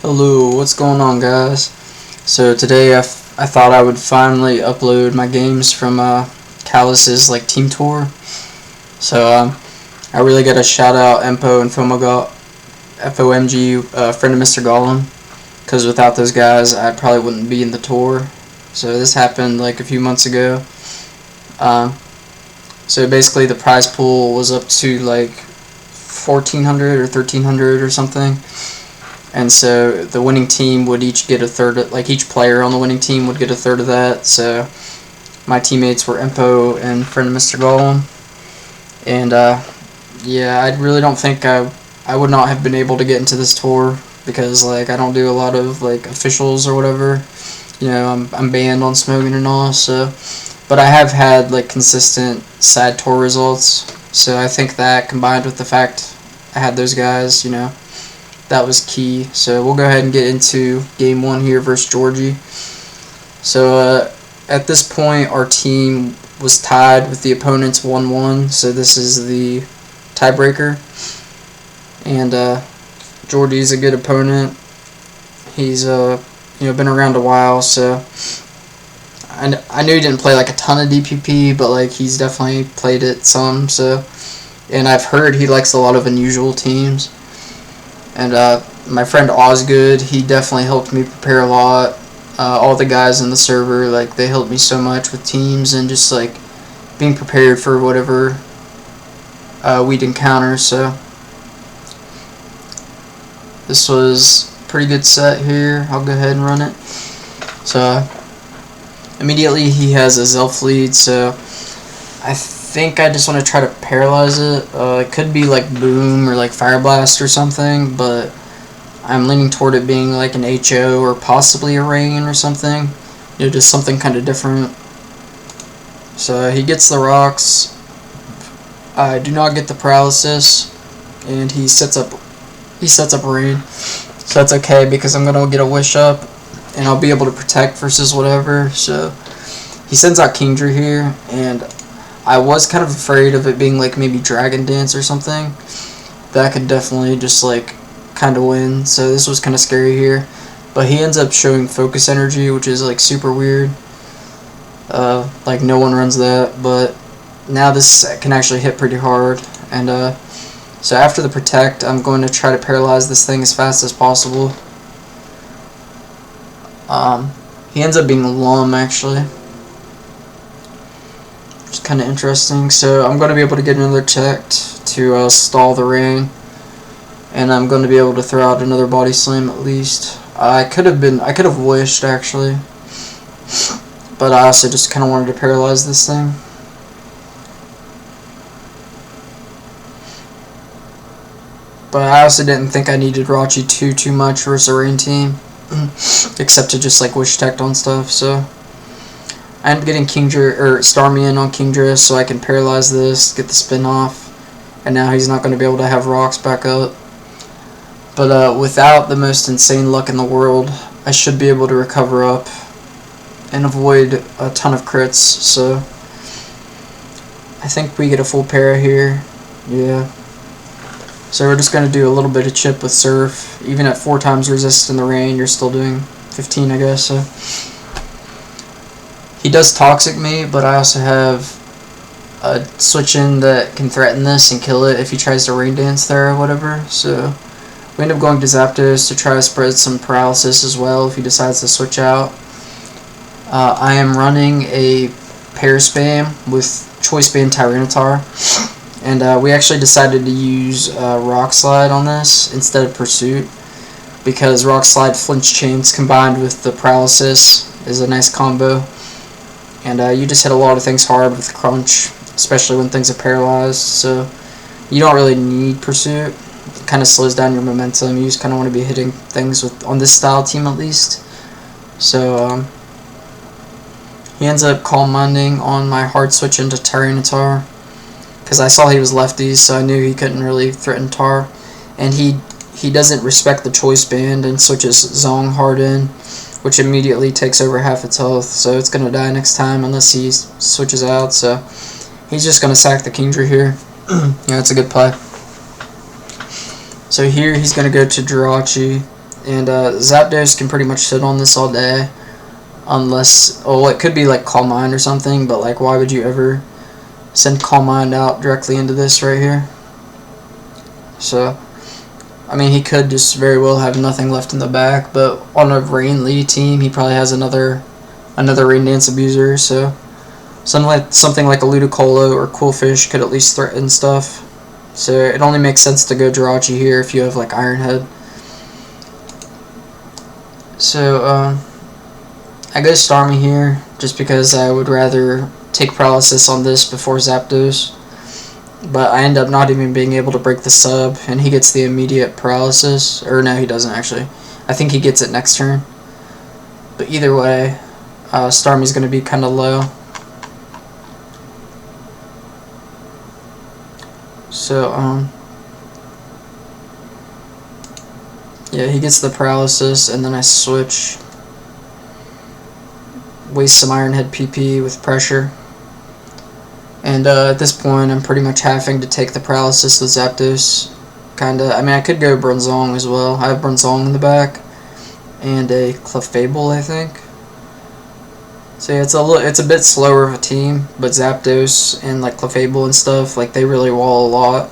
Hello, what's going on, guys? So today I thought I would finally upload my games from Callus's team tour. So I really got to shout out Empo and fomg, friend of Mr. Gollum, because without those guys I probably wouldn't be in the tour. So this happened a few months ago. So basically the prize pool was up to 1,400 or 1,300 or something. And so the winning team would each get a third, each player on the winning team would get a third of that. So my teammates were Empo and friend of Mr. Gollum. And yeah, I really don't think I would not have been able to get into this tour because I don't do a lot of officials or whatever. You know, I'm banned on smoking and all. So, but I have had consistent sad tour results. So I think that combined with the fact I had those guys, you know, that was key. So we'll go ahead and get into game one here versus Georgie. So at this point our team was tied with the opponent's 1-1, so this is the tiebreaker. And Georgie's a good opponent. He's been around a while, so I knew he didn't play a ton of DPP, but he's definitely played it some. So, and I've heard he likes a lot of unusual teams. And my friend Osgood, he definitely helped me prepare a lot. All the guys in the server, they helped me so much with teams and just being prepared for whatever we'd encounter. So this was a pretty good set here. I'll go ahead and run it. So immediately he has a Zelf lead, so I think I just want to try to paralyze it. It could be Boom or Fire Blast or something, but I'm leaning toward it being an HO or possibly a Rain or something. You know, just something kind of different. So he gets the rocks. I do not get the paralysis, and he sets up Rain. So that's okay because I'm gonna get a wish up, and I'll be able to protect versus whatever. So he sends out Kingdra here, and I was kind of afraid of it being maybe Dragon Dance or something. That could definitely just kind of win. So this was kind of scary here. But he ends up showing Focus Energy, which is super weird. No one runs that, but now this can actually hit pretty hard. And so after the Protect, I'm going to try to paralyze this thing as fast as possible. He ends up being Lum actually. Kind of interesting. So I'm going to be able to get another checked to stall the rain, and I'm going to be able to throw out another body slam at least. I could have wished actually, but I also just kind of wanted to paralyze this thing. But I also didn't think I needed Rachi too much versus a rain team, except to just wish tech on stuff. So I end up getting Kingdra, or Starmie in on Kingdra, so I can paralyze this, get the spin off, and now he's not going to be able to have rocks back up. But without the most insane luck in the world, I should be able to recover up and avoid a ton of crits. So I think we get a full para here. Yeah. So we're just going to do a little bit of chip with Surf. Even at 4 times resist in the rain, you're still doing 15, I guess. So he does Toxic me, but I also have a switch in that can threaten this and kill it if he tries to Rain Dance there or whatever. So we end up going to Zapdos to try to spread some paralysis as well if he decides to switch out. I am running a pair spam with Choice Band Tyranitar, and we actually decided to use Rock Slide on this instead of Pursuit, because Rock Slide Flinch Chains combined with the paralysis is a nice combo. And you just hit a lot of things hard with Crunch, especially when things are paralyzed. So you don't really need Pursuit. It kind of slows down your momentum. You just kind of want to be hitting things on this style team at least. So he ends up Calm Minding on my hard switch into Tyranitar, because I saw he was lefties, so I knew he couldn't really threaten Tar. And he doesn't respect the Choice Band and switches Zong hard in, which immediately takes over half its health, so it's going to die next time unless he switches out. So he's just going to sack the Kingdra here. Yeah, it's a good play. So here he's going to go to Jirachi, And Zapdos can pretty much sit on this all day. Unless, oh, it could be like Calm Mind or something, but like, why would you ever send Calm Mind out directly into this right here? So, I mean, he could just very well have nothing left in the back, but on a Rain Lee team, he probably has another Rain Dance abuser, so something like a Ludicolo or Coolfish could at least threaten stuff. So it only makes sense to go Georgie here if you have like Iron Head. So, I go Starmie here, just because I would rather take Paralysis on this before Zapdos. But I end up not even being able to break the sub, and he gets the immediate Paralysis. Or no, he doesn't actually. I think he gets it next turn. But either way, Starmie's going to be kind of low. So, yeah, he gets the Paralysis, and then I switch. Waste some Iron Head PP with pressure. And at this point, I'm pretty much having to take the Paralysis with Zapdos. Kinda. I mean, I could go Bronzong as well. I have Bronzong in the back. And a Clefable, I think. So yeah, it's a bit slower of a team, but Zapdos and like Clefable and stuff, like they really wall a lot.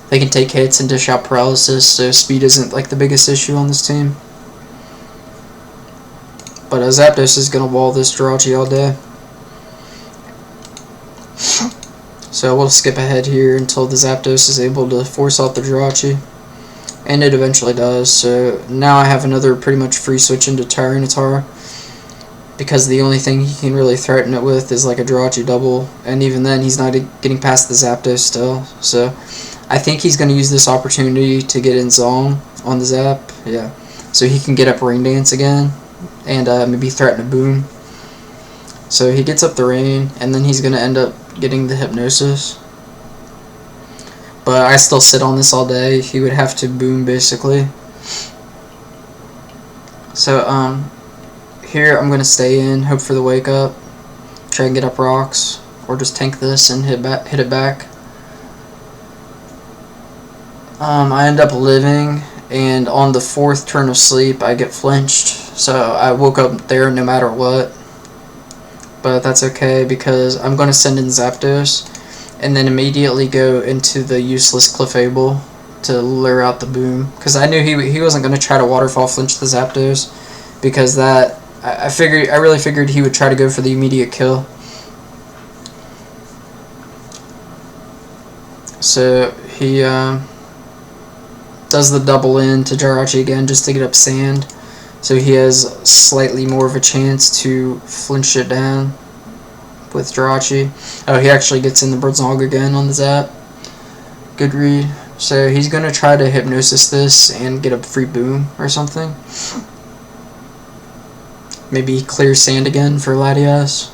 They can take hits and dish out Paralysis, so speed isn't like the biggest issue on this team. But Zapdos is going to wall this Georgie all day. So we'll skip ahead here until the Zapdos is able to force out the Georgie. And it eventually does. So now I have another pretty much free switch into Tyranitar. Because the only thing he can really threaten it with is like a Georgie double. And even then he's not getting past the Zapdos still. So I think he's going to use this opportunity to get in Zong on the Zap. Yeah. So he can get up Rain Dance again. And maybe threaten a Boom. So he gets up the Rain, and then he's going to end up getting the Hypnosis. But I still sit on this all day. He would have to Boom, basically. So, here I'm going to stay in, hope for the Wake Up, try and get up rocks, or just tank this and hit it back. I end up living, and on the 4th turn of sleep, I get flinched. So I woke up there no matter what. But that's okay, because I'm going to send in Zapdos, and then immediately go into the useless Clefable to lure out the Boom. Because I knew he wasn't going to try to Waterfall flinch the Zapdos, because that I really figured he would try to go for the immediate kill. So he does the double in to Georgie again just to get up Sand. So he has slightly more of a chance to flinch it down with Georgie. Oh, he actually gets in the Bronzong again on the Zap. Good read. So he's going to try to Hypnosis this and get a free Boom or something. Maybe clear Sand again for Latias.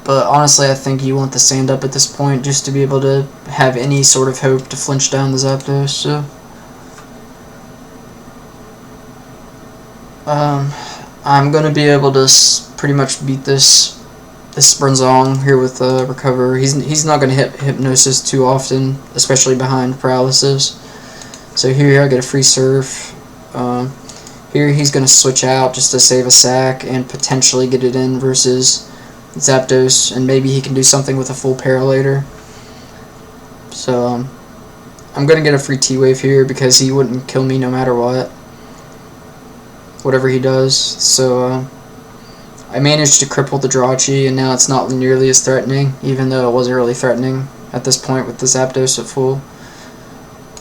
But honestly, I think you want the Sand up at this point just to be able to have any sort of hope to flinch down the Zapdos. So I'm going to be able to pretty much beat this Bronzong here with Recover. He's not going to hit Hypnosis too often, especially behind Paralysis. So here I get a free Surf. Here he's going to switch out just to save a sack and potentially get it in versus Zapdos, and maybe he can do something with a full Para later. So I'm going to get a free T-Wave here because he wouldn't kill me no matter what. Whatever he does. So I managed to cripple the Georgie, and now it's not nearly as threatening, even though it wasn't really threatening at this point with the Zapdos at full.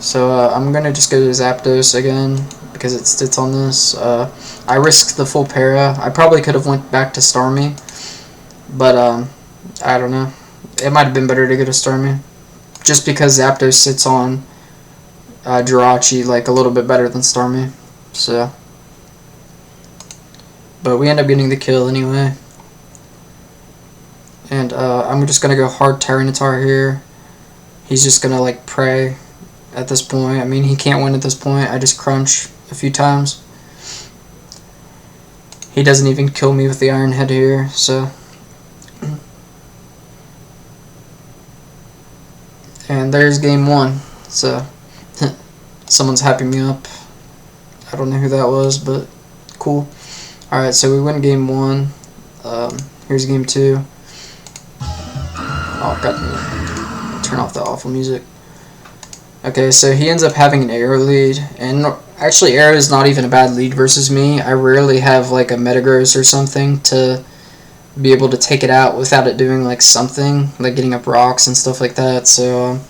So I'm going to just go to Zapdos again because it sits on this. I risked the full Para. I probably could have went back to Starmie, but I don't know. It might have been better to go to Starmie, just because Zapdos sits on Georgie like a little bit better than Starmie. So, but we end up getting the kill anyway. And I'm just gonna go hard Tyranitar here. He's just gonna like pray at this point. I mean, he can't win at this point. I just crunch a few times. He doesn't even kill me with the Iron Head here, so. And there's game 1. So Someone's hyping me up. I don't know who that was, but cool. Alright, so we win game 1. Here's game 2. Oh, God, turn off the awful music. Okay, so he ends up having an arrow lead, and actually arrow is not even a bad lead versus me. I rarely have like a Metagross or something to be able to take it out without it doing like something, like getting up rocks and stuff like that. So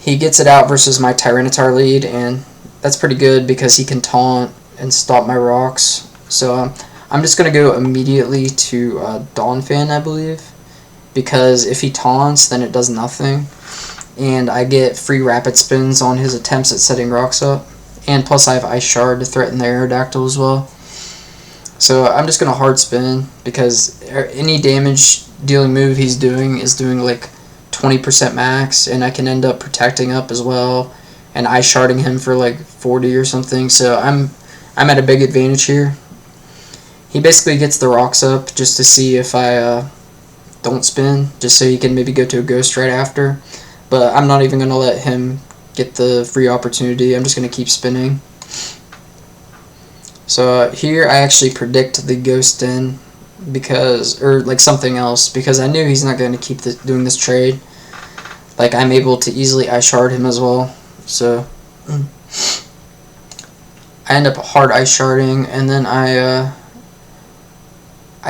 he gets it out versus my Tyranitar lead, and that's pretty good because he can taunt and stop my rocks. So I'm just going to go immediately to Donphan, I believe, because if he taunts, then it does nothing, and I get free rapid spins on his attempts at setting rocks up, and plus I have Ice Shard to threaten the Aerodactyl as well. So I'm just going to hard spin because any damage dealing move he's doing is doing like 20% max, and I can end up protecting up as well and Ice Sharding him for like 40 or something. So I'm at a big advantage here. He basically gets the rocks up just to see if I don't spin, just so he can maybe go to a ghost right after. But I'm not even going to let him get the free opportunity. I'm just going to keep spinning. So here I actually predict the ghost in because, or like something else, because I knew he's not going to keep doing this trade. Like I'm able to easily Ice Shard him as well. So I end up hard Ice Sharding, and then I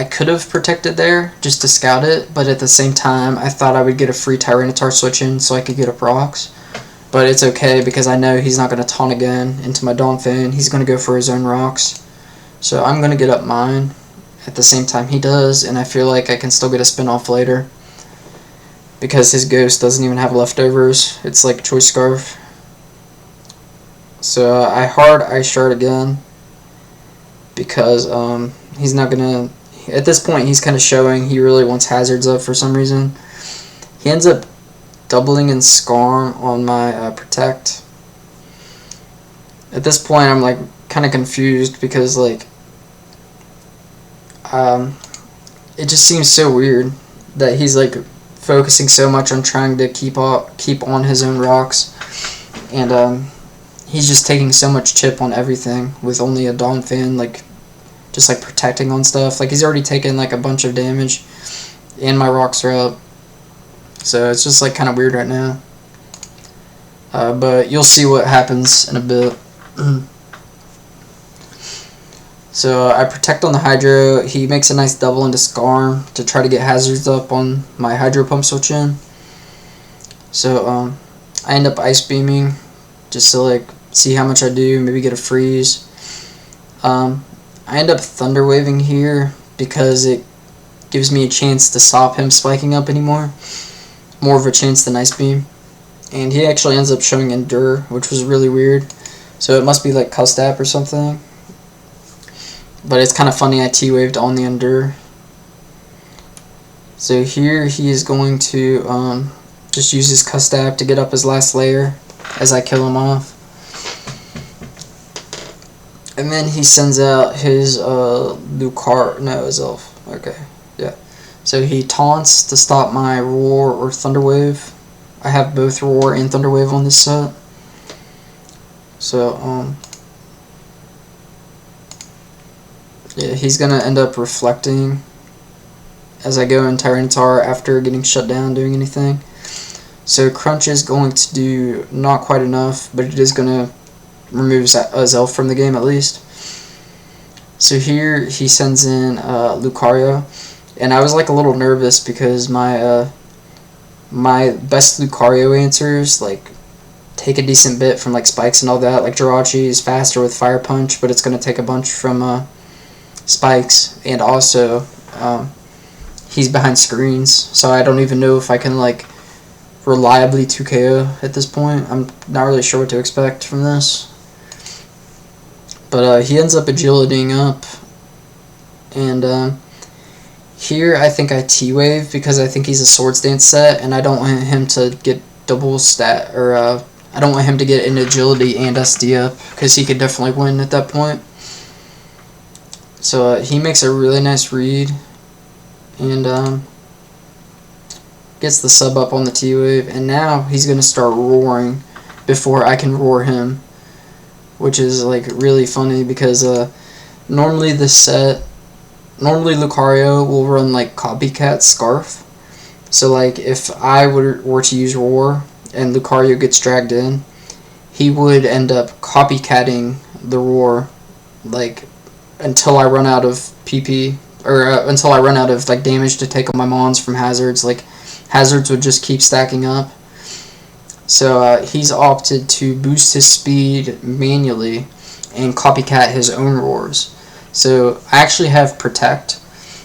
could have protected there just to scout it, but at the same time I thought I would get a free Tyranitar switch in so I could get up rocks. But it's okay because I know he's not going to taunt again into my Donphan. He's going to go for his own rocks. So I'm going to get up mine at the same time he does, and I feel like I can still get a spin off later because his ghost doesn't even have leftovers. It's like Choice Scarf. So I hard Ice Shard again because he's not going to... At this point he's kind of showing he really wants hazards up for some reason. He ends up doubling in Scarm on my Protect. At this point I'm like kind of confused because like it just seems so weird that he's like focusing so much on trying to keep on his own rocks, and he's just taking so much chip on everything with only a Donphan like just like protecting on stuff. Like he's already taken like a bunch of damage and my rocks are up. So it's just like kind of weird right now. But you'll see what happens in a bit. So I protect on the Hydro. He makes a nice double into Scarm to try to get hazards up on my Hydro Pump switch in. So I end up Ice Beaming just to like see how much I do, maybe get a freeze. I end up Thunder Waving here because it gives me a chance to stop him spiking up anymore. More of a chance than Ice Beam. And he actually ends up showing Endure, which was really weird. So it must be like Custap or something. But it's kind of funny I T-waved on the Endure. So here he is going to just use his Custap to get up his last layer as I kill him off. And then he sends out his his elf. Okay, yeah. So he taunts to stop my Roar or Thunder Wave. I have both Roar and Thunder Wave on this set. So yeah, he's gonna end up reflecting as I go in Tyranitar after getting shut down doing anything. So Crunch is going to do not quite enough, but it is gonna remove Zelf from the game at least. So here he sends in Lucario, and I was like a little nervous because my my best Lucario answers like take a decent bit from like spikes and all that. Like Georgie is faster with Fire Punch, but it's gonna take a bunch from spikes, and also he's behind screens, so I don't even know if I can like reliably 2KO at this point. I'm not really sure what to expect from this. But he ends up Agilitying up, and here I think I T-Wave because I think he's a Swords Dance set, and I don't want him to get double stat, or I don't want him to get an Agility and SD up, because he could definitely win at that point. So he makes a really nice read, and gets the sub up on the T-Wave, and now he's going to start roaring before I can roar him, which is like really funny because normally Lucario will run like Copycat Scarf. So like if I were to use roar and Lucario gets dragged in, he would end up copycatting the roar like until I run out of PP, or until I run out of like damage to take on my mons from hazards. Like hazards would just keep stacking up. So he's opted to boost his speed manually and copycat his own roars. So I actually have Protect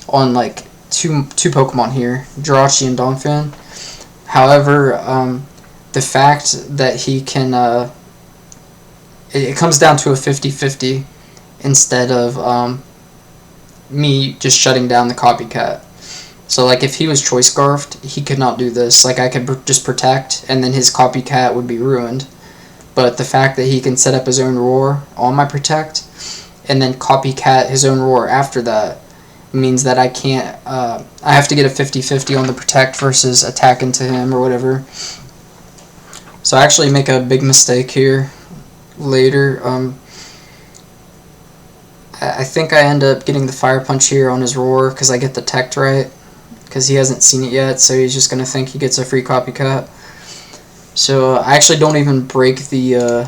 on like two Pokemon here, Georgie and Donphan. However, the fact that he can, it comes down to a 50-50 instead of me just shutting down the copycat. So like if he was Choice Scarfed, he could not do this. Like I could just Protect and then his copycat would be ruined. But the fact that he can set up his own roar on my Protect and then copycat his own roar after that means that I can't, I have to get a 50-50 on the Protect versus attack into him or whatever. So I actually make a big mistake here later. I think I end up getting the Fire Punch here on his roar because I get the tech right, because he hasn't seen it yet, so he's just going to think he gets a free copycat. So I actually don't even break the,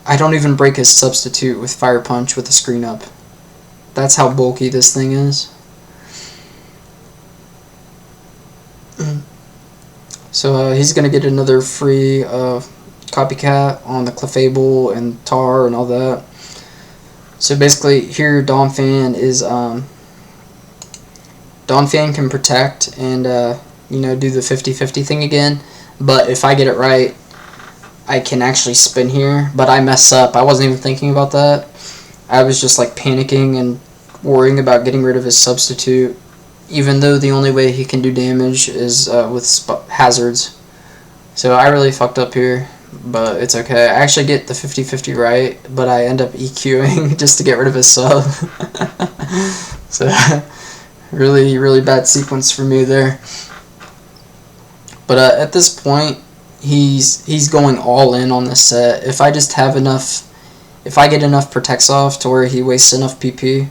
I don't even break his substitute with Fire Punch with the screen up. That's how bulky this thing is. So he's going to get another free copycat on the Clefable and Tar and all that. So basically here Donphan is, Donphan can Protect and, you know, do the 50-50 thing again. But if I get it right, I can actually spin here. But I mess up. I wasn't even thinking about that. I was just like panicking and worrying about getting rid of his substitute, even though the only way he can do damage is with hazards. So I really fucked up here, but it's okay. I actually get the 50-50 right, but I end up EQing just to get rid of his sub. So really, really bad sequence for me there. But at this point, he's going all in on this set. If I just have enough, if I get enough Protects off to where he wastes enough PP,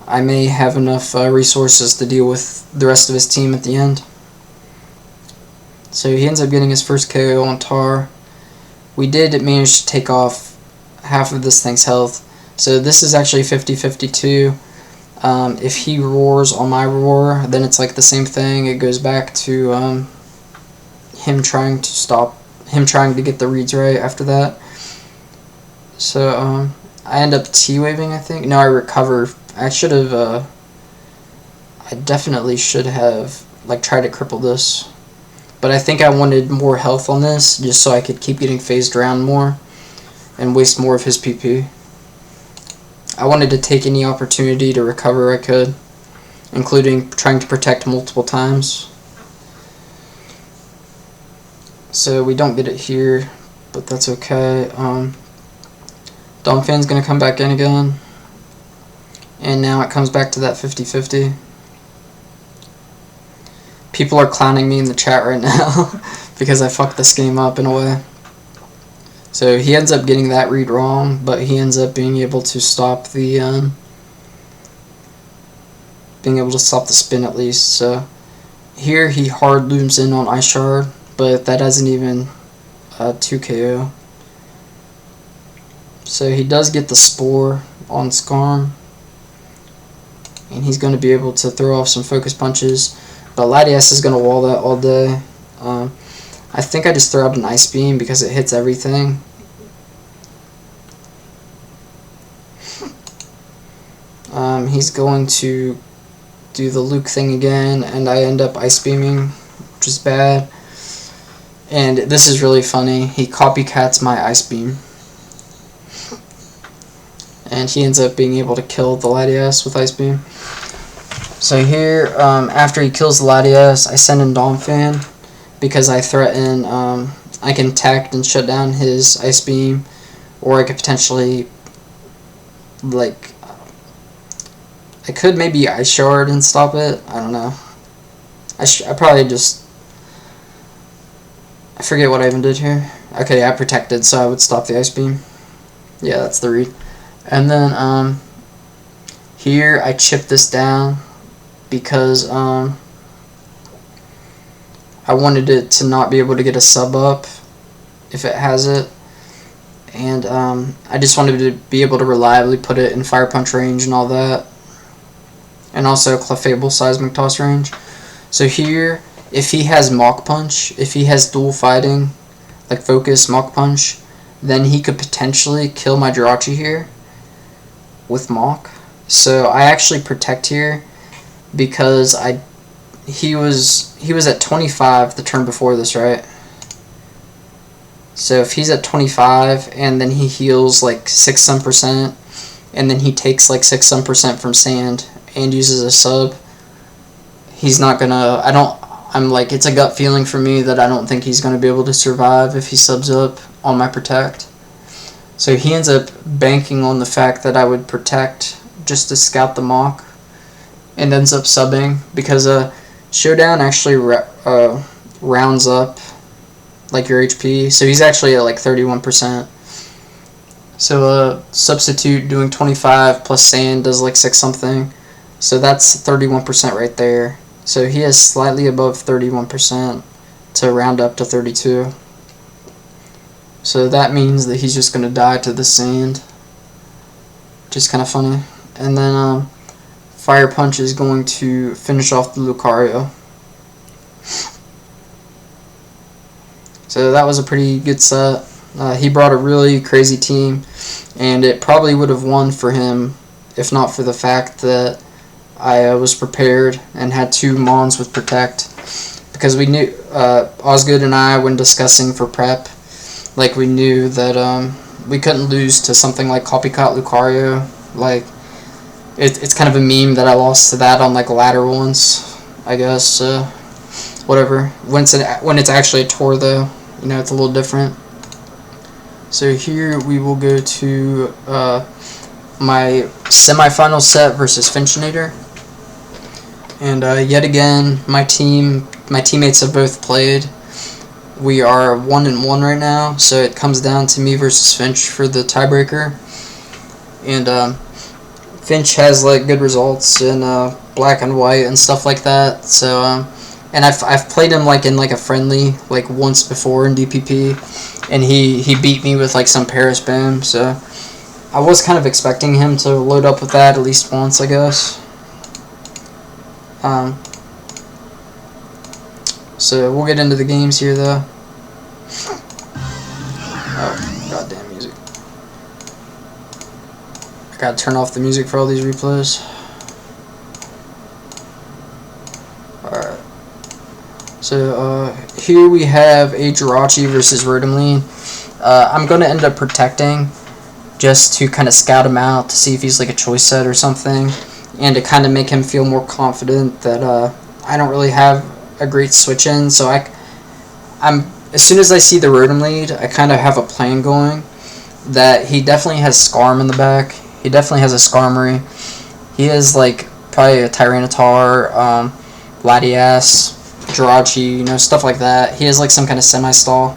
I may have enough resources to deal with the rest of his team at the end. So he ends up getting his first KO on Tar. We did manage to take off half of this thing's health. So this is actually 50-50 too. If he roars on my roar, then it's like the same thing. It goes back to him trying to get the reads right after that. So I end up T-waving, I think. No, I recover. I should have, I definitely should have like tried to cripple this. But I think I wanted more health on this just so I could keep getting phased around more and waste more of his PP. I wanted to take any opportunity to recover I could, including trying to Protect multiple times. So we don't get it here, but that's okay. Donphan's going to come back in again. And now it comes back to that 50-50. People are clowning me in the chat right now because I fucked this game up in a way. So he ends up getting that read wrong, but he ends up being able to stop the spin at least. So here he hard looms in on Ice Shard, but that doesn't even 2 KO. So he does get the Spore on Skarm, and he's going to be able to throw off some focus punches. But Latias is going to wall that all day. I think I just throw out an Ice Beam because it hits everything. He's going to do the Luke thing again, and I end up Ice Beaming, which is bad. And this is really funny. He copycats my Ice Beam. And he ends up being able to kill the Latias with Ice Beam. So here, after he kills the Latias, I send in Donphan because I threaten I can tact and shut down his Ice Beam, or I could potentially, like, I could maybe Ice Shard and stop it. I don't know. I probably just, I forget what I even did here. Okay, I protected, so I would stop the Ice Beam. Yeah, that's the read. And then here I chip this down because I wanted it to not be able to get a sub up if it has it. And I just wanted to be able to reliably put it in Fire Punch range and all that. And also Clefable Seismic Toss range. So here, if he has Mach Punch, if he has dual fighting, like Focus, Mach Punch, then he could potentially kill my Georgie here with Mach. So I actually protect here because he was at 25 the turn before this, right? So if he's at 25 and then he heals like 6 some percent and then he takes like 6 some percent from Sand and uses a sub, he's not gonna, I'm like, it's a gut feeling for me that I don't think he's gonna be able to survive if he subs up on my protect. So he ends up banking on the fact that I would protect just to scout the Mach and ends up subbing because Showdown actually rounds up like your HP, so he's actually at like 31%. So substitute doing 25 plus Sand does like 6 something, so that's 31% right there. So he has slightly above 31% to round up to 32. So that means that he's just gonna die to the Sand, which is kind of funny. And then Fire Punch is going to finish off the Lucario. So that was a pretty good set. He brought a really crazy team, and it probably would have won for him if not for the fact that I was prepared and had 2 Mons with Protect. Because we knew, Osgood and I, when discussing for prep, like we knew that we couldn't lose to something like Copycat Lucario. Like, it's kind of a meme that I lost to that on like ladder once, I guess. Whatever. When it's actually a tour though, you know, it's a little different. So here we will go to my semifinal set versus Finchenator. And yet again, my teammates have both played. We are 1-1 right now, so it comes down to me versus Finch for the tiebreaker. And Finch has like good results in black and white and stuff like that. So and I've played him like in like a friendly like once before in DPP, and he beat me with like some Paris Boom. So I was kind of expecting him to load up with that at least once, I guess. So we'll get into the games here though. Oh, goddamn music. I gotta turn off the music for all these replays. Alright. So here we have a Georgie versus Rotomline. I'm gonna end up protecting just to kind of scout him out to see if he's like a choice set or something, and to kind of make him feel more confident that I don't really have a great switch in. So I'm as soon as I see the Rotom lead, I kind of have a plan going that he definitely has Scarm in the back. He definitely has a Skarmory. He has like probably a Tyranitar, Latias, Georgie, you know, stuff like that. He has like some kind of semi-stall.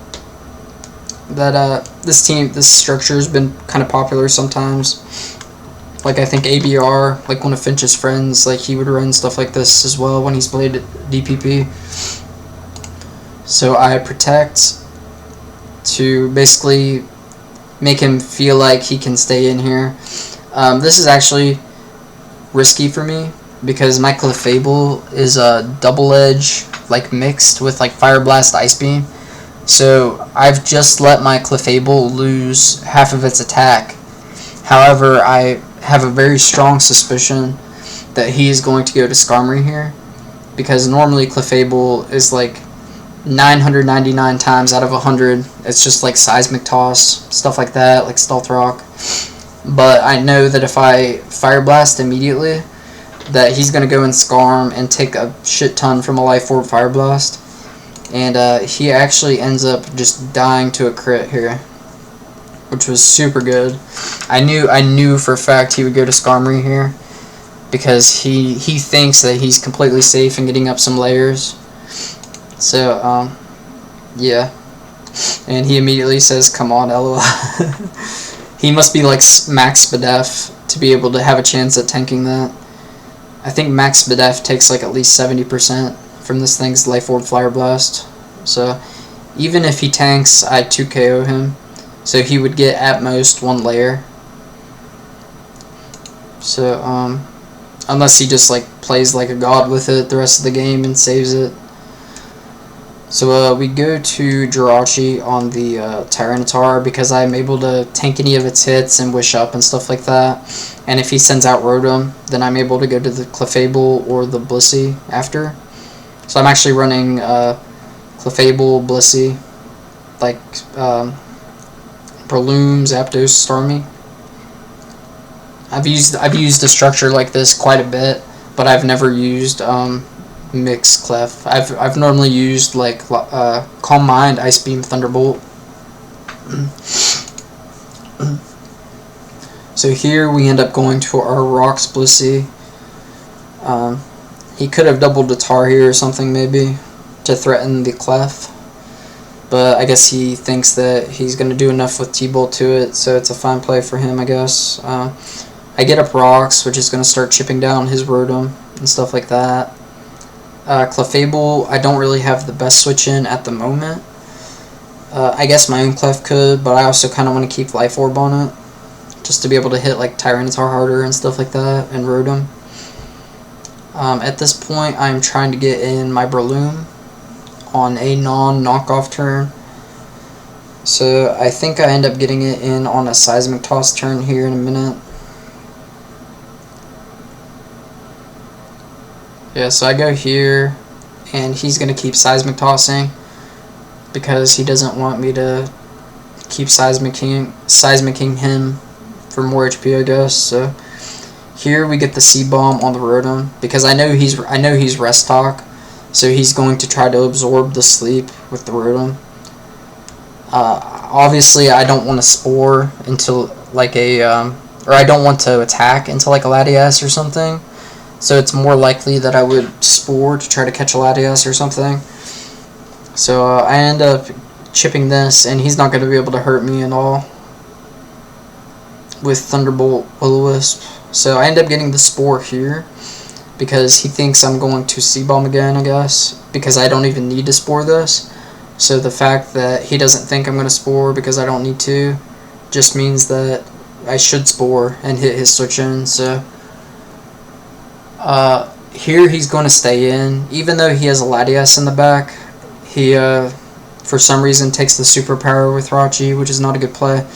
That this structure has been kind of popular sometimes. Like I think ABR, like one of Finch's friends, like he would run stuff like this as well when he's played at DPP. So I protect to basically make him feel like he can stay in here. This is actually risky for me because my Clefable is a double edge, like mixed with like Fire Blast, Ice Beam. So I've just let my Clefable lose half of its attack. However, I have a very strong suspicion that he is going to go to Skarmory here, because normally Clefable is like 999 times out of 100 it's just like Seismic Toss, stuff like that, like Stealth Rock. But I know that if I Fire Blast immediately, that he's going to go in Skarm and take a shit ton from a Life Orb Fire Blast. And he actually ends up just dying to a crit here, which was super good. I knew for a fact he would go to Skarmory here because he thinks that he's completely safe in getting up some layers. So yeah. And he immediately says, "Come on, LOL." He must be like max Spadef to be able to have a chance at tanking that. I think max Spadef takes like at least 70% from this thing's Life Orb Flyer Blast. So even if he tanks, I 2KO him. So he would get at most 1 layer. So unless he just like plays like a god with it the rest of the game and saves it. So we go to Georgie on the Tyranitar because I'm able to tank any of its hits and wish up and stuff like that. And if he sends out Rotom, then I'm able to go to the Clefable or the Blissey after. So I'm actually running Clefable, Blissey, like Breloom, Zapdos, Starmie. I've used a structure like this quite a bit, but I've never used Mix Clef. I've normally used like Calm Mind, Ice Beam, Thunderbolt. So here we end up going to our Rocks Blissey. He could have doubled the Tar here or something maybe to threaten the Clef, but I guess he thinks that he's going to do enough with T-Bolt to it, so it's a fine play for him, I guess. I get up Rocks, which is going to start chipping down his Rotom and stuff like that. Clefable, I don't really have the best switch in at the moment. I guess my own Clef could, but I also kind of want to keep Life Orb on it, just to be able to hit like Tyranitar harder and stuff like that, and Rotom. At this point, I'm trying to get in my Breloom on a non-knockoff turn. So I think I end up getting it in on a Seismic Toss turn here in a minute. Yeah, so I go here, and he's going to keep Seismic because he doesn't want me to keep Seismicking him for more HP, I guess. So here we get the C-Bomb on the Rotom because I know he's Rest Talk, so he's going to try to absorb the sleep with the Rotom. Obviously, I don't want to Spore into like a or I don't want to attack into like a Latias or something. So it's more likely that I would Spore to try to catch a Latias or something. So I end up chipping this, and he's not going to be able to hurt me at all with Thunderbolt Will-O-Wisp. So I end up getting the Spore here because he thinks I'm going to C-Bomb again, I guess, because I don't even need to Spore this. So the fact that he doesn't think I'm going to Spore because I don't need to just means that I should Spore and hit his switch in. So here he's going to stay in, even though he has a Latias in the back. He for some reason takes the superpower with Rachi, which is not a good play,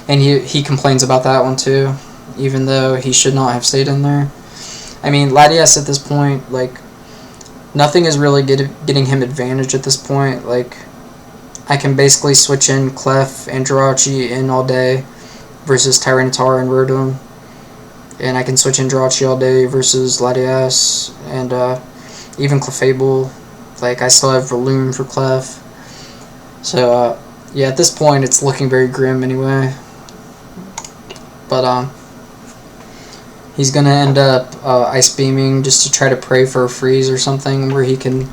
and he complains about that one too, even though he should not have stayed in there. I mean, Latias at this point, like, nothing is really getting him advantage at this point. Like, I can basically switch in Clef and Jirachi in all day versus Tyranitar and Rotom. And I can switch in Jirachi all day versus Latias and even Clefable. Like, I still have Breloom for Clef. So, yeah, at this point, it's looking very grim anyway. But, he's going to end up Ice Beaming just to try to pray for a freeze or something where he can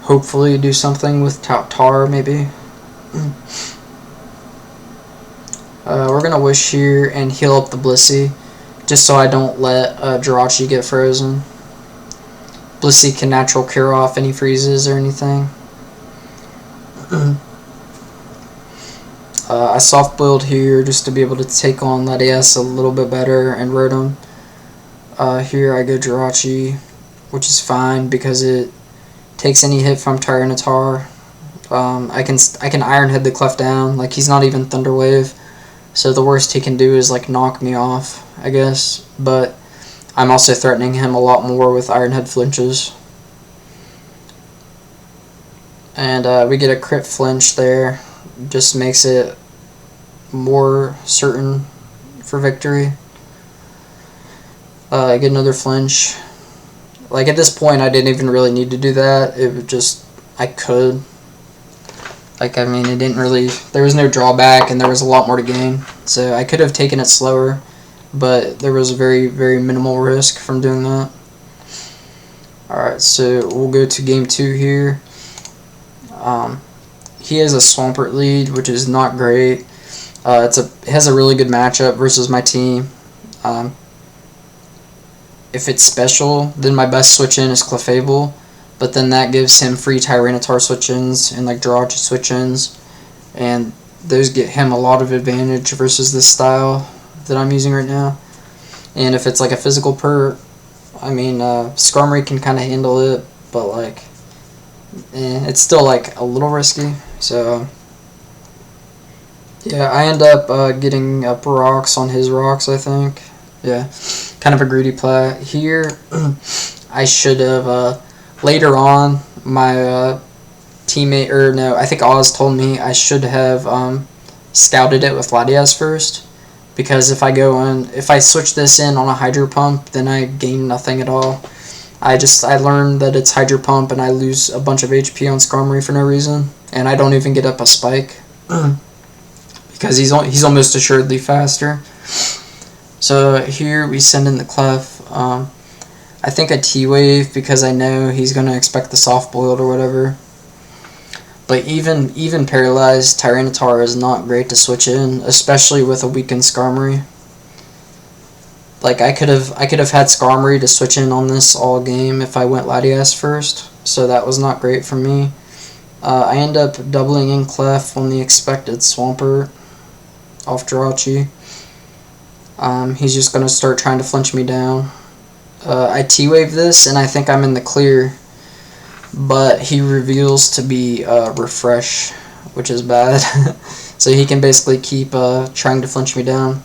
hopefully do something with Tar, maybe. We're going to Wish here and heal up the Blissey, just so I don't let Jirachi get frozen. Blissey can natural cure off any freezes or anything. I soft boiled here just to be able to take on Latias a little bit better and Rotom. Here I go Jirachi, which is fine because it takes any hit from Tyranitar. I can Iron Head the Clef down. Like, he's not even Thunder Wave, so the worst he can do is like knock me off, I guess. But I'm also threatening him a lot more with Iron Head flinches. And we get a crit flinch there. Just makes it more certain for victory. I get another flinch. Like, at this point, I didn't even really need to do that. It was just, I could. Like, I mean, it didn't really, there was no drawback, and there was a lot more to gain. So I could have taken it slower, but there was a very, very minimal risk from doing that. Alright, so we'll go to game 2 here. he has a Swampert lead, which is not great. It has a really good matchup versus my team. If it's special, then my best switch-in is Clefable, but then that gives him free Tyranitar switch-ins and like Georgie switch-ins, and those get him a lot of advantage versus this style that I'm using right now. And if it's like a physical pert, I mean, Skarmory can kind of handle it, but like, it's still like a little risky. So yeah, I end up getting up rocks on his rocks, I think. Yeah, kind of a greedy play here. I should have later on my teammate, or no, I think Oz told me I should have scouted it with Latias first, because if I switch this in on a Hydro Pump, then I gain nothing at all. I learned that it's Hydro Pump and I lose a bunch of HP on Skarmory for no reason, and I don't even get up a spike because he's almost assuredly faster. So here we send in the Clef. I think I T-Wave because I know he's going to expect the soft boiled or whatever. But even paralyzed, Tyranitar is not great to switch in, especially with a weakened Skarmory. Like I could have had Skarmory to switch in on this all game if I went Latias first, so that was not great for me. I end up doubling in Clef on the expected Swampert off Georgie. He's just gonna start trying to flinch me down. I T-Wave this and I think I'm in the clear, but he reveals to be Refresh, which is bad. So he can basically keep trying to flinch me down.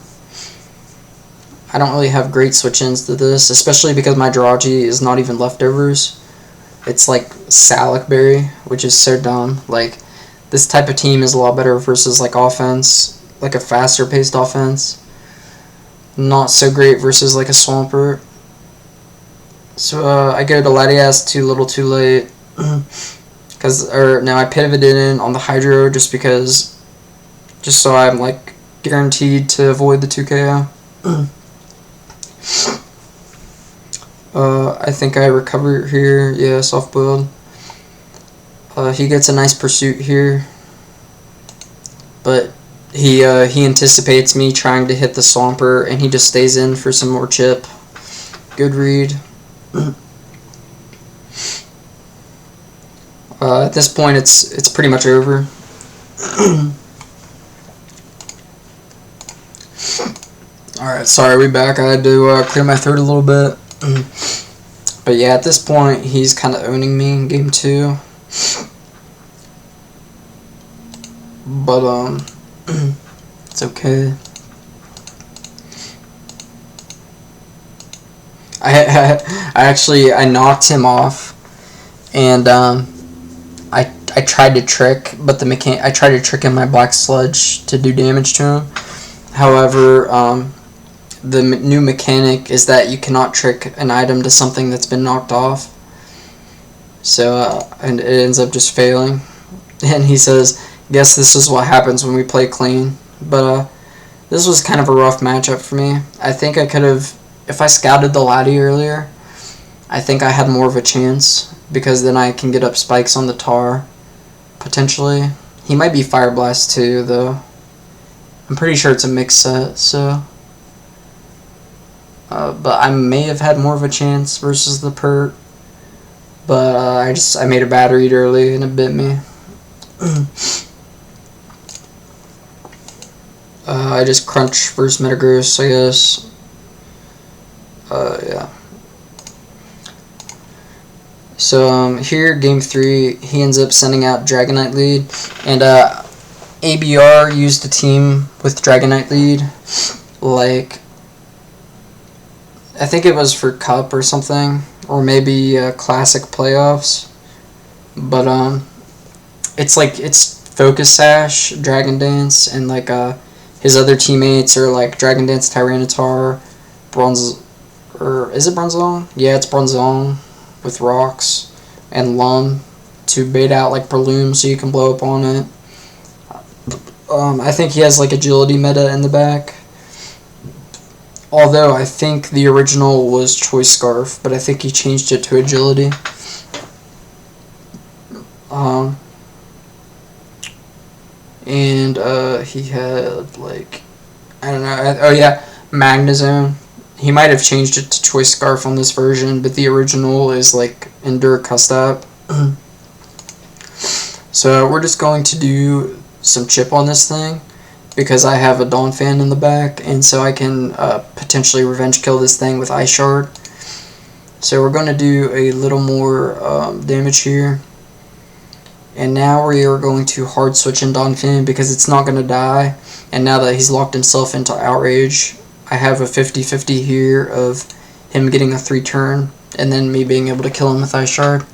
I don't really have great switch-ins to this, especially because my Georgie is not even leftovers. It's like Salic Berry, which is so dumb. Like, this type of team is a lot better versus like offense, like a faster paced offense. Not so great versus like a Swampert. So I go to Latias too little too late. I pivoted in on the Hydro just so I'm like guaranteed to avoid the 2KO. I think I recover here. Yeah, soft boiled. He gets a nice pursuit here, but he anticipates me trying to hit the Swampert, and he just stays in for some more chip. Good read. At this point, it's pretty much over. Alright, sorry, we back. I had to clear my throat a little bit. But yeah, at this point, he's kind of owning me in game 2. But, it's okay. I knocked him off, and, I tried to trick, but I tried to trick in my Black Sludge to do damage to him. However, the new mechanic is that you cannot trick an item to something that's been knocked off. So, and it ends up just failing. And he says, "Guess this is what happens when we play clean." But, this was kind of a rough matchup for me. I think I could have, if I scouted the Lati earlier, I think I had more of a chance, because then I can get up spikes on the Tar, potentially. He might be Fire Blast too, though. I'm pretty sure it's a mixed set, so... but I may have had more of a chance versus the Pert. But I made a bad read early and it bit me. I just crunch versus Metagross, I guess. Yeah. So here, game 3, he ends up sending out Dragonite lead, and ABR used a team with Dragonite lead, like, I think it was for Cup or something, or maybe Classic Playoffs, but it's Focus Sash, Dragon Dance, and like his other teammates are like Dragon Dance, Tyranitar, or is it Bronzong? Yeah, it's Bronzong with rocks and Lum to bait out like Breloom so you can blow up on it. I think he has like agility meta in the back. Although I think the original was Choice Scarf, but I think he changed it to agility. he had like, I don't know. Oh yeah, Magnezone. He might have changed it to Choice Scarf on this version, but the original is like Endure Custap. So we're just going to do some chip on this thing because I have a Donphan in the back, and so I can potentially revenge kill this thing with Ice Shard. So we're going to do a little more damage here. And now we are going to hard switch in Donphan because it's not going to die. And now that he's locked himself into Outrage, I have a 50-50 here of him getting a 3-turn and then me being able to kill him with Ice Shard.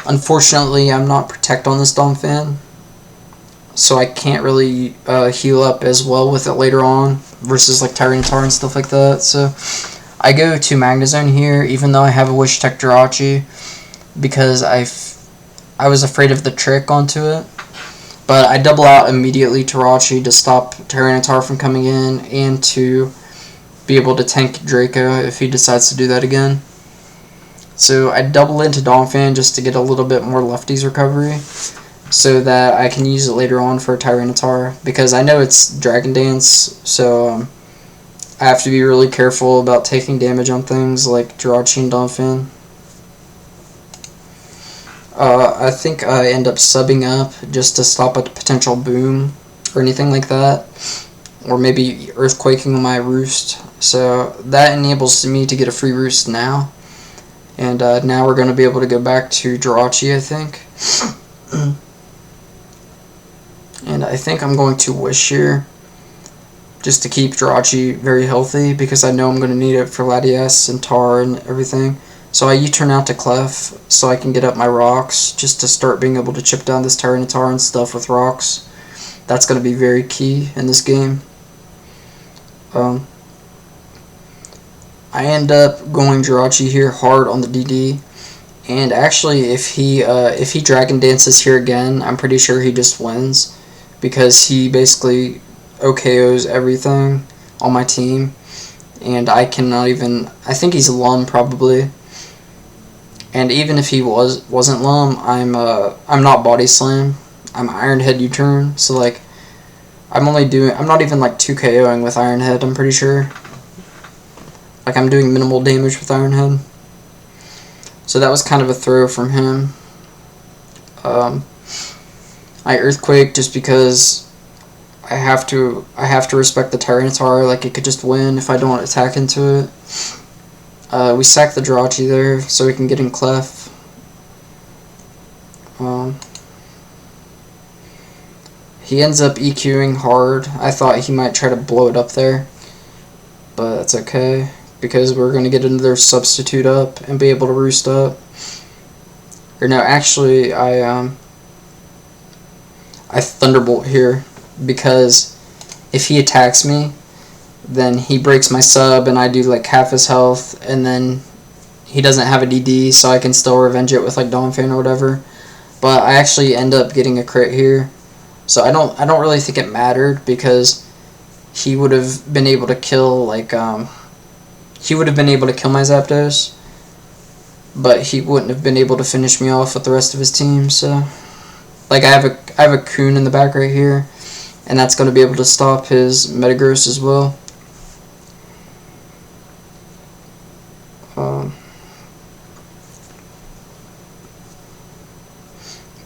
Unfortunately, I'm not Protect on this Donphan, so I can't really heal up as well with it later on versus like Tyranitar and stuff like that. So I go to Magnezone here, even though I have a Wish Tech Jirachi, because I was afraid of the trick onto it. But I double out immediately to Jirachi to stop Tyranitar from coming in and to be able to tank Draco if he decides to do that again. So I double into Donphan just to get a little bit more lefties recovery so that I can use it later on for Tyranitar, because I know it's Dragon Dance, so I have to be really careful about taking damage on things like Jirachi and Donphan. I think I end up subbing up just to stop a potential boom or anything like that, or maybe earthquaking my roost. So that enables me to get a free roost now. And now we're going to be able to go back to Jirachi, I think. And I think I'm going to Wish here, just to keep Jirachi very healthy, because I know I'm going to need it for Latias and Tar and everything. So I U-turn out to Clef so I can get up my rocks, just to start being able to chip down this Tyranitar and stuff with rocks. That's going to be very key in this game. I end up going Jirachi here hard on the DD, and actually if he Dragon Dances here again, I'm pretty sure he just wins, because he basically OKOs everything on my team, and I cannot even, I think he's Lum probably, and even if he wasn't Lum, I'm not Body Slam, I'm Iron Head U-turn, so like I'm not even like 2KOing with Iron Head, I'm pretty sure. Like, I'm doing minimal damage with Iron Head. So that was kind of a throw from him. I Earthquake just because I have to respect the Tyranitar. Like, it could just win if I don't attack into it. We sack the Jirachi there so we can get in Clef. He ends up EQing hard. I thought he might try to blow it up there, but that's okay, because we're going to get another substitute up and be able to roost up. Or no, actually, I Thunderbolt here, because if he attacks me, then he breaks my sub and I do like half his health, and then he doesn't have a DD, so I can still revenge it with like Donphan or whatever. But I actually end up getting a crit here, so I don't really think it mattered, because he would have been able to kill like he would have been able to kill my Zapdos, but he wouldn't have been able to finish me off with the rest of his team. So like I have a Coon in the back right here, and that's going to be able to stop his Metagross as well.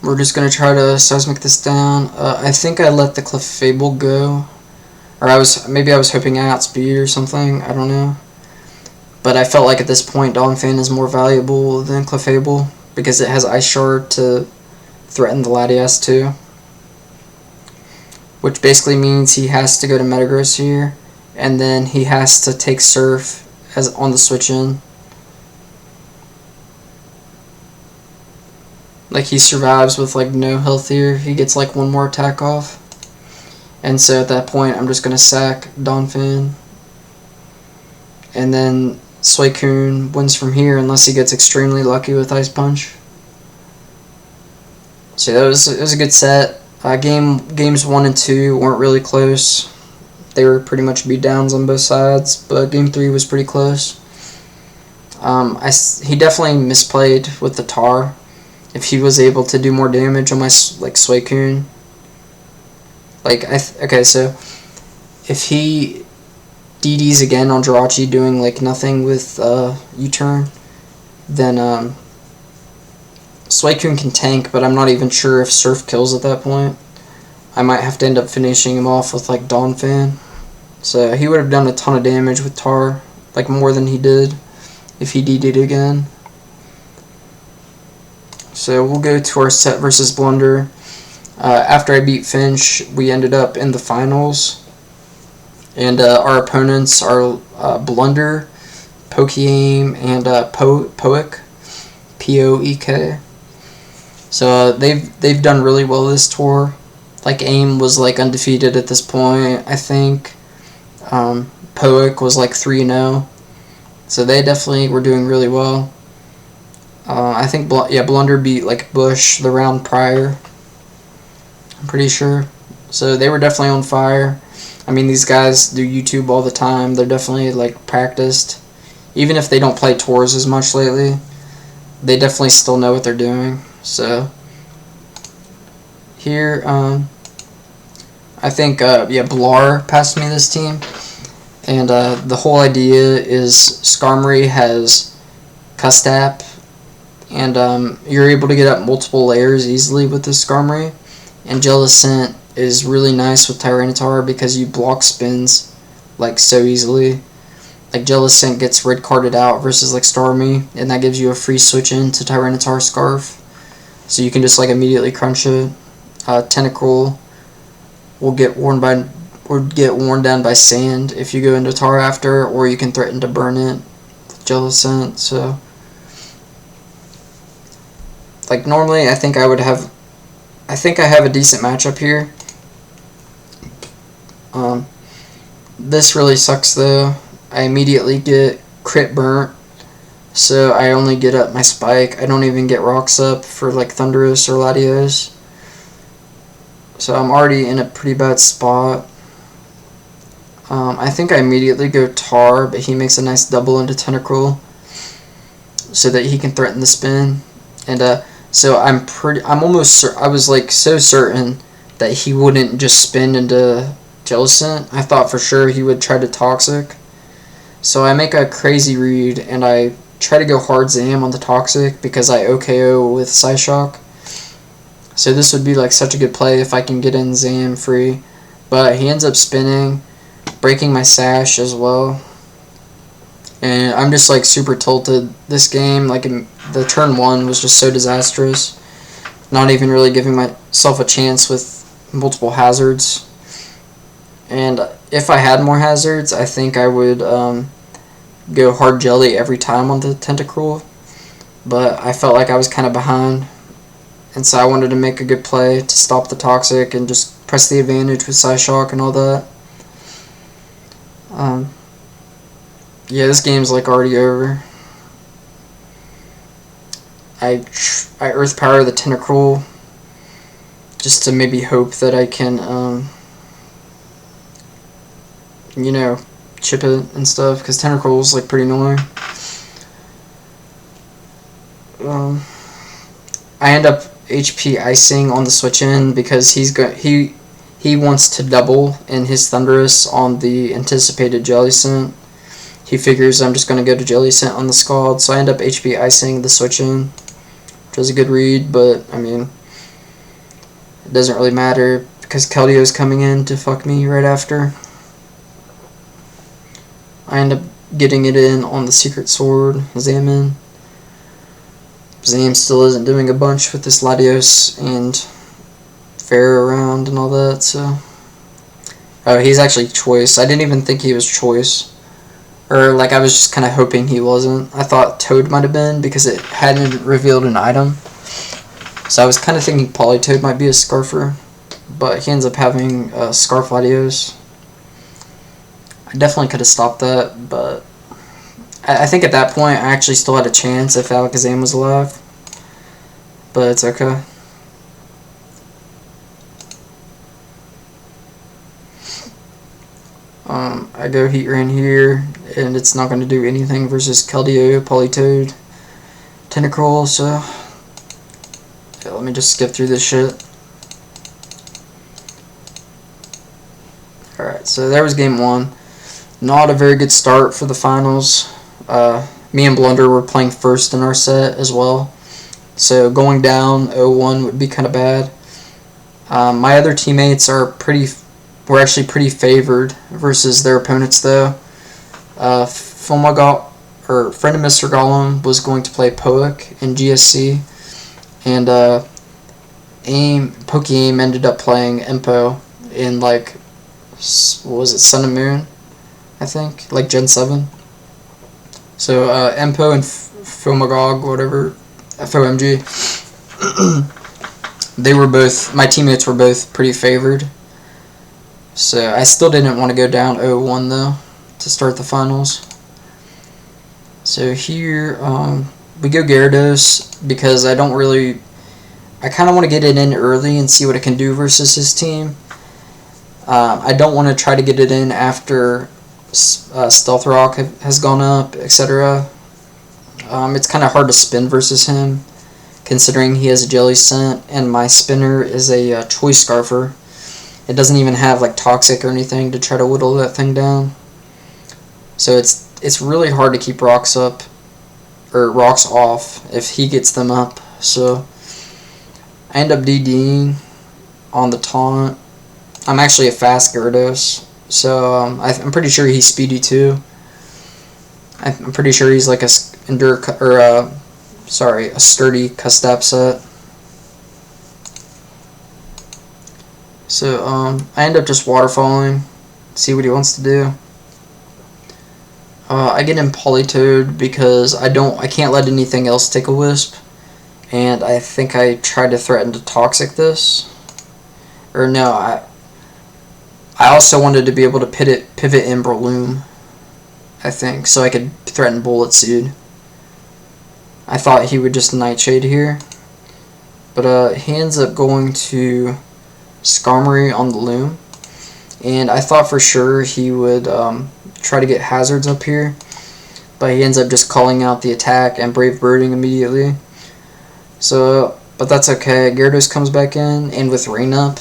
We're just going to try to Seismic this down. I think I let the Clefable go, or maybe I was hoping outspeed or something, I don't know. But I felt like at this point Donphan is more valuable than Clefable, because it has Ice Shard to threaten the Latias too. Which basically means he has to go to Metagross here, and then he has to take Surf as on the switch in. Like, he survives with like no health here. He gets like one more attack off. And so at that point I'm just going to sack Donphan. And then Suicune wins from here unless he gets extremely lucky with Ice Punch. So it was a good set. Games 1 and 2 weren't really close. They were pretty much beat downs on both sides, but game 3 was pretty close. He definitely misplayed with the Tar. If he was able to do more damage on my like Suicune, Like, okay, so if he DDs again on Georgie doing, like, nothing with U-turn, then Suicune can tank, but I'm not even sure if Surf kills at that point. I might have to end up finishing him off with, like, Dawn Fan. So he would have done a ton of damage with Tar, like, more than he did if he DD'd again. So we'll go to our set versus Blunder. After I beat Finch, we ended up in the finals. And our opponents are Blunder, Pokemon, and Poek, Poek. So they've done really well this tour. Like, AIM was, like, undefeated at this point, I think. Poek was, like, 3-0. So they definitely were doing really well. I think, Blunder beat, like, Bush the round prior. I'm pretty sure. So they were definitely on fire. I mean, these guys do YouTube all the time. They're definitely, like, practiced. Even if they don't play tours as much lately, they definitely still know what they're doing. So here, I think, Blar passed me this team. And the whole idea is Skarmory has Custap, and you're able to get up multiple layers easily with this Skarmory. And Jellicent is really nice with Tyranitar because you block spins, like, so easily. Like, Jellicent gets red carded out versus, like, Starmie, and that gives you a free switch in to Tyranitar Scarf. So you can just, like, immediately crunch it. Tentacruel will get worn down by sand if you go into Tar after, or you can threaten to burn it with Jellicent. So, like, normally I think I have a decent matchup here. This really sucks though. I immediately get crit burnt, so I only get up my Spike. I don't even get rocks up for, like, Thundurus or Latios. So I'm already in a pretty bad spot. I think I immediately go Tar, but he makes a nice double into Tentacruel so that he can threaten the spin. And so I was, like, so certain that he wouldn't just spin into Jellicent. I thought for sure he would try to Toxic. So I make a crazy read, and I try to go hard Zam on the Toxic because I OKO with Psyshock. So this would be, like, such a good play if I can get in Zam free. But he ends up spinning, breaking my Sash as well. And I'm just, like, super tilted this game. Like, the turn 1 was just so disastrous. Not even really giving myself a chance with multiple hazards. And if I had more hazards, I think I would go hard Jelly every time on the Tentacruel. But I felt like I was kind of behind. And so I wanted to make a good play to stop the Toxic and just press the advantage with Psyshock and all that. Yeah, this game's, like, already over. I Earth Power the Tentacruel just to maybe hope that I can, you know, chip it and stuff, because Tentacruel's, like, pretty annoying. I end up HP icing on the switch in because he wants to double in his Thundurus on the anticipated Jellicent. He figures I'm just going to go to Jellicent on the Scald, so I end up HP icing the switch in, which was a good read, but, I mean, it doesn't really matter because Keldio's coming in to fuck me right after. I end up getting it in on the Secret Sword, Zam. Zam still isn't doing a bunch with this Latios and Fair around and all that, so... Oh, he's actually Choice. I didn't even think he was Choice. Or, like, I was just kind of hoping he wasn't. I thought Toad might have been because it hadn't revealed an item. So I was kind of thinking Politoed might be a Scarfer. But he ends up having Scarf Latios. I definitely could have stopped that, but... I think at that point I actually still had a chance if Alakazam was alive. But it's okay. I go Heat Rain here, and it's not going to do anything versus Keldeo, Politoed, Tentacruel, so... Yeah, let me just skip through this shit. so there was game 1. Not a very good start for the finals. Me and Blunder were playing first in our set as well. So going down 0-1 would be kind of bad. My other teammates were actually pretty favored versus their opponents though. Fomg, or Friend of Mr. Gollum, was going to play Poek in GSC, and Pokemon ended up playing Empo in like, what was it, Sun and Moon, I think, like Gen 7. So empo and fomg, whatever, fomg, my teammates were both pretty favored. So I still didn't want to go down 0-1 though to start the finals. So here we go Gyarados because I kind of want to get it in early and see what it can do versus his team. I don't want to try to get it in after Stealth Rock has gone up, etc. It's kind of hard to spin versus him, considering he has a Jelly Scent, and my spinner is a Choice Scarfer. It doesn't even have like Toxic or anything to try to whittle that thing down. So it's really hard to keep rocks up, or rocks off, if he gets them up. So I end up DDing on the taunt. I'm actually a fast Gyarados, so I'm pretty sure he's speedy too. I'm pretty sure he's like a sturdy Custap set. So I end up just waterfalling, see what he wants to do. I get him Politoed because I can't let anything else take a Wisp, and I think I tried to threaten to Toxic this, or no, I also wanted to be able to pivot in Breloom, I think, so I could threaten Bullet Seed. I thought he would just Nightshade here, but he ends up going to Skarmory on the Loom, and I thought for sure he would try to get Hazards up here, but he ends up just calling out the attack and Brave Birding immediately. So, but that's okay. Gyarados comes back in, and with Rain Up,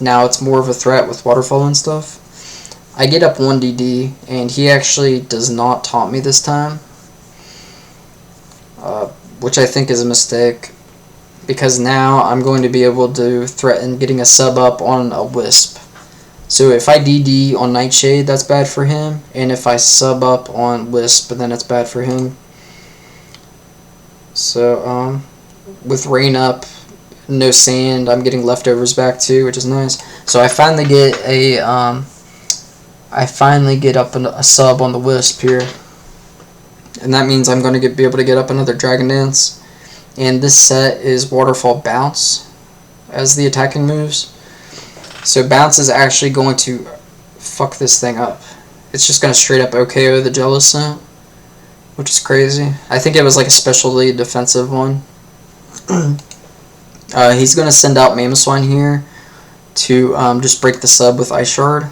now it's more of a threat with Waterfall and stuff. I get up 1 DD, and he actually does not taunt me this time, which I think is a mistake, because now I'm going to be able to threaten getting a sub up on a Wisp. So if I DD on Nightshade, that's bad for him, and if I sub up on Wisp, then it's bad for him. So with Rain Up, no sand, I'm getting leftovers back too, which is nice. So I finally get up a sub on the Wisp here, and that means I'm going to be able to get up another Dragon Dance. And this set is Waterfall Bounce as the attacking moves. So Bounce is actually going to fuck this thing up. It's just going to straight up OKO the Jelly Scent, which is crazy. I think it was like a specially defensive one. He's going to send out Mamoswine here to just break the sub with Ice Shard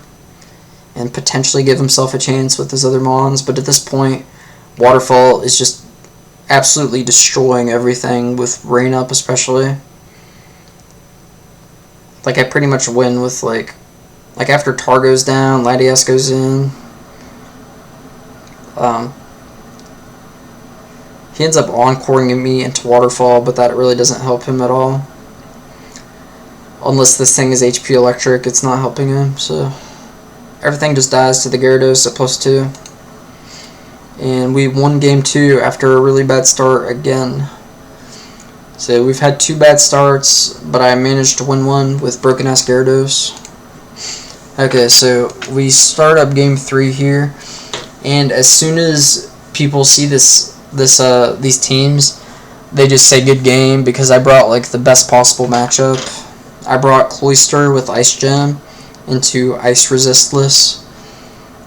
and potentially give himself a chance with his other Mons, but at this point, Waterfall is just absolutely destroying everything with Rain Up especially. Like, I pretty much win with, like after Tar goes down, Latias goes in. He ends up encoring me into Waterfall, but that really doesn't help him at all. Unless this thing is HP Electric, it's not helping him, so everything just dies to the Gyarados at +2. And we won game 2 after a really bad start again. So we've had 2 bad starts, but I managed to win one with Broken Ass Gyarados. Okay, so we start up game 3 here, and as soon as people see these teams, they just say good game, because I brought like the best possible matchup. I brought Cloyster with Ice Gem into Ice Resistless,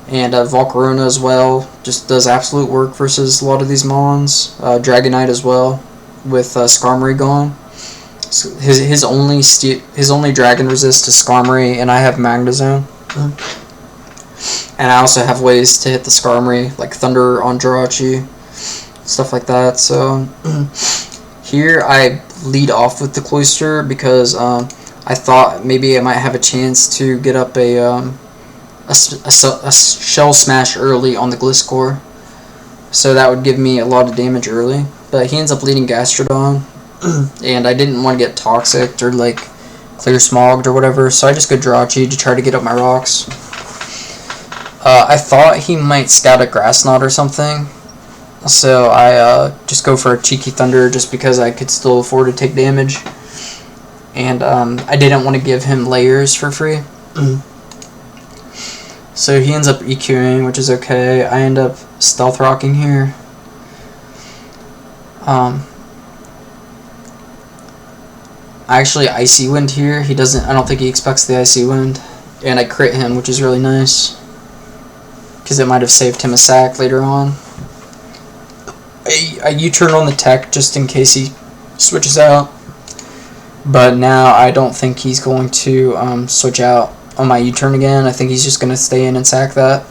and Volcarona as well, just does absolute work versus a lot of these Mons. Dragonite as well, with Skarmory gone. So his only Dragon Resist is Skarmory, and I have Magnezone. And I also have ways to hit the Skarmory, like Thunder on Jirachi, stuff like that. So here I lead off with the Cloyster because I thought maybe I might have a chance to get up a a shell smash early on the Gliscor, so that would give me a lot of damage early. But he ends up leading Gastrodon, and I didn't want to get toxic or like clear smogged or whatever, so I just go Georgie to try to get up my rocks. I thought he might scout a Grass Knot or something, so I just go for a Cheeky Thunder just because I could still afford to take damage. And I didn't want to give him layers for free. So he ends up EQing, which is okay. I end up Stealth Rocking here. I actually Icy Wind here. He doesn't. I don't think he expects the Icy Wind. And I crit him, which is really nice, because it might have saved him a sack later on. I U-turn on the tech just in case he switches out. But now I don't think he's going to switch out on my U-turn again. I think he's just going to stay in and sack that.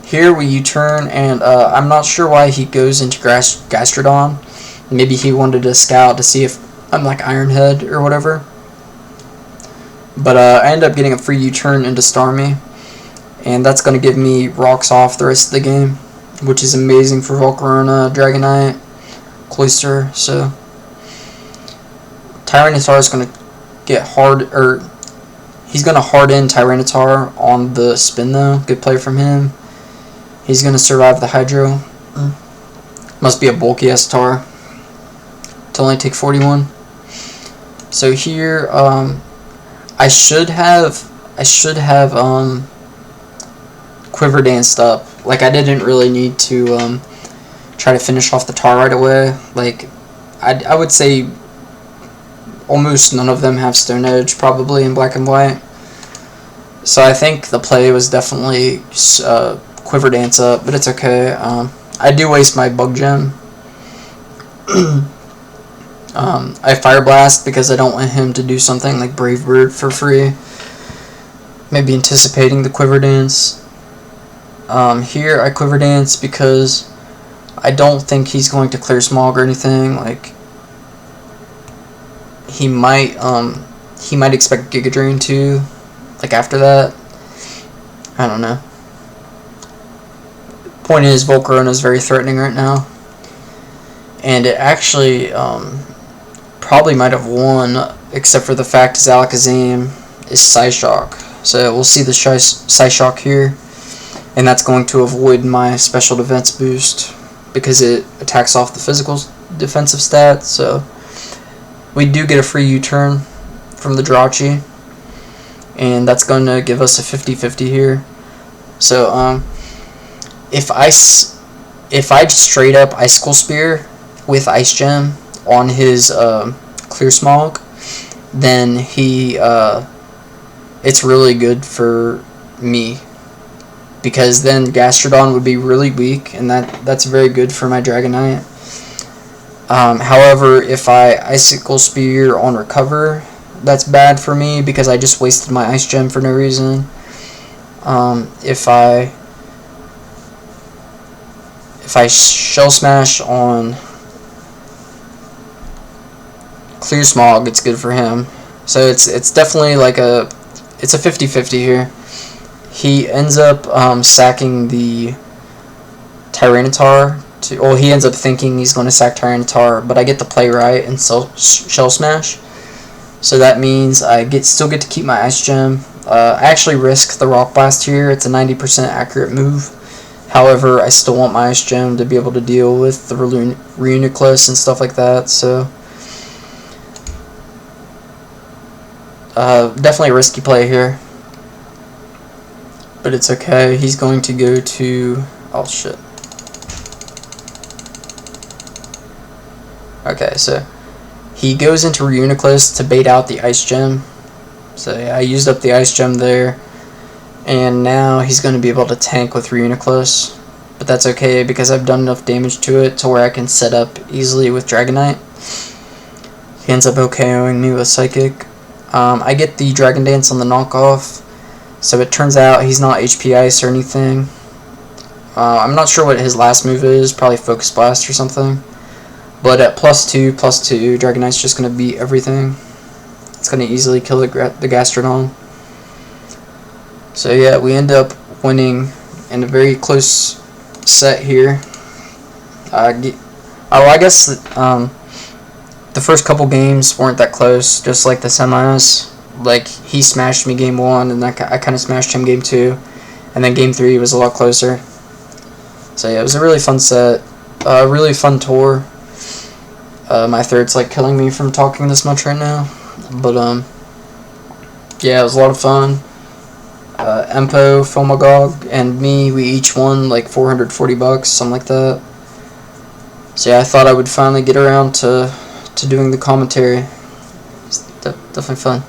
Here we U-turn, and I'm not sure why he goes into Gastrodon. Maybe he wanted to scout to see if I'm like Ironhead or whatever. But I end up getting a free U-turn into Starmie, and that's going to give me rocks off the rest of the game, which is amazing for Volcarona, Dragonite, Cloyster. So Tyranitar is going to get hard, or he's going to harden Tyranitar on the spin though. Good play from him. He's going to survive the Hydro. Must be a bulky S-Tar to only take 41. So here, I should have Quiver Danced up. Like, I didn't really need to try to finish off the Tar right away. Like, I would say almost none of them have Stone Edge probably in Black and White. So I think the play was definitely Quiver Dance up, but it's okay. I do waste my Bug Gem. I Fire Blast because I don't want him to do something like Brave Bird for free. Maybe anticipating the Quiver Dance. Here I Quiver Dance because I don't think he's going to clear Smog or anything. Like, he might expect Giga Drain too, like after that. I don't know. Point is, Volcarona is very threatening right now, and it actually probably might have won, except for the fact Alakazam is Psyshock. So we'll see the Psyshock here, and that's going to avoid my special defense boost because it attacks off the physical defensive stats. So we do get a free U-turn from the Georgie, and that's going to give us a 50-50 here. So if I straight up Icicle Spear with Ice Gem on his Clear Smog, then it's really good for me, because then Gastrodon would be really weak, and that's very good for my Dragonite. However, if I Icicle Spear on Recover, that's bad for me because I just wasted my Ice Gem for no reason. If I Shell Smash on Clear Smog, it's good for him. So it's definitely like it's a 50-50 here. He ends up sacking the Tyranitar. He ends up thinking he's going to sack Tyranitar, but I get the play right and Shell Smash. So that means I still get to keep my Ice Gem. I actually risk the Rock Blast here. It's a 90% accurate move. However, I still want my Ice Gem to be able to deal with the Reuniclus and stuff like that. So definitely a risky play here, but it's okay. He's going to go to... oh shit. Okay, so he goes into Reuniclus to bait out the Ice Gem. So yeah, I used up the Ice Gem there, and now he's going to be able to tank with Reuniclus, but that's okay because I've done enough damage to it to where I can set up easily with Dragonite. He ends up OKOing me with Psychic. I get the Dragon Dance on the knockoff, so it turns out he's not HP Ice or anything. I'm not sure what his last move is, probably Focus Blast or something. But at +2, Dragonite's just going to beat everything. It's going to easily kill the Gastrodon. So yeah, we end up winning in a very close set here. I guess the first couple games weren't that close, just like the semis. Like, he smashed me game 1, and I kind of smashed him game 2, and then game 3 was a lot closer. So yeah, it was a really fun set, really fun tour. My throat's like killing me from talking this much right now, but yeah, it was a lot of fun. Empo, fomg, and me, we each won like $440, something like that. So yeah, I thought I would finally get around to doing the commentary. It's definitely fun.